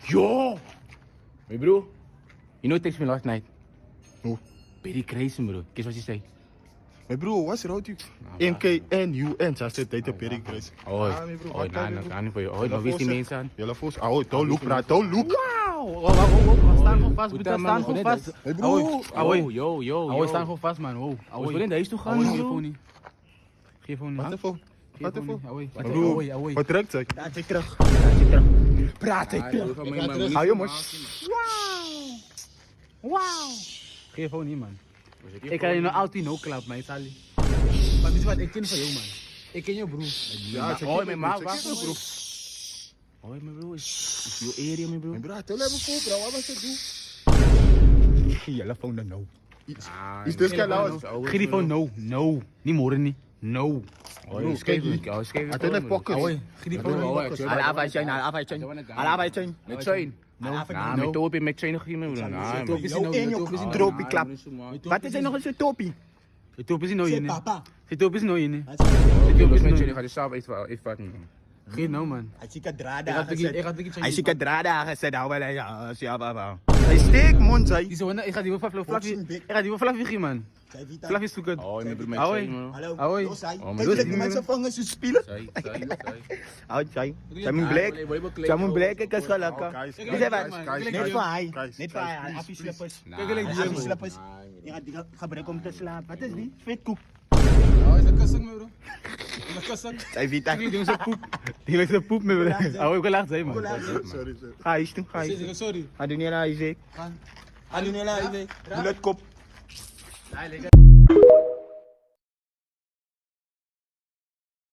Yo! Hey bro, you know what text me last night? Who? Perry Grayson bro, guess what he say? Hey bro, what's wrong with you? NKNUN, just said date Perry Grace. Oh, mijn bro, oh, wat kan je, nou, bro? kan niet voor je. Oh, dan wist die mensen aan. Jelle Vos, don't look, bro, don't look. Wauw, we staan gewoon vast, we staan gewoon vast. Hey bro, Oh, yo. We staan gewoon vast, man. Wow. We willen in deze toe gaan. Geef gewoon niet. Geef gewoon niet. wat even? Wat even? Bro, Wat trekt hij? Laat je terug. Praat hij terug. Hou jongens. Wauw. Geef gewoon niet, man. Ik kan je nog altijd no klap, man. Sally. Maar dit is wat ik ken van jou, man. Ik ken je broer. Ja, Oh, mijn maat, bro. Oh, mijn bro, is your area, mijn bro. Hey bro, tel even voor, bro, wat was het doen? Jelle phone dan nou. Is dit geen lauw? Geef die phone no. Niet moren, niet. No. Oh, je schreef Hij heeft net pockets. Geef die phone no. Met train. Nou, met Topi, met train nog iemand. Tropie klap. Wat is er nog eens een topie? Het top is niet nooit in. Papa. Het top is nooit in. Dus met train gaat je zelf even vatten. Geef nou, man. Hij ziet het draad Ik had aangezet. ik Hij ziet het draad aangezet. Nou, wel, ja, ja, papa. Hij steekt mond, zei. Ik ga die wel Flavie, man. Flavie zoeken. Oh, mijn bro, met Hoi. train, man. Hallo, Hoi. Los, hij. Oh, maar Kijk, Los, die die mensen vangen ze spelen. Zij. Oud, zij. Zij moet blek. Zij moet blek, kijk eens wel lekker. Dit is wat. Net voor hij. Net voor hij. Affieslippers. Affieslippers. Ja, die gebruiken om te slapen. Wat is die? Vetkoek. Oh, is dat kussen, bro? Is dat kussen? Zij Vita. Die doen zo poep. Die maakt zo poep met me. Oh, ik wil lachen, zeg, man. Sorry. Ga eens doen, ga eens doen. Sorry. Ga doen niet naar je. Ga doen niet naar je. Doe het kop. Hij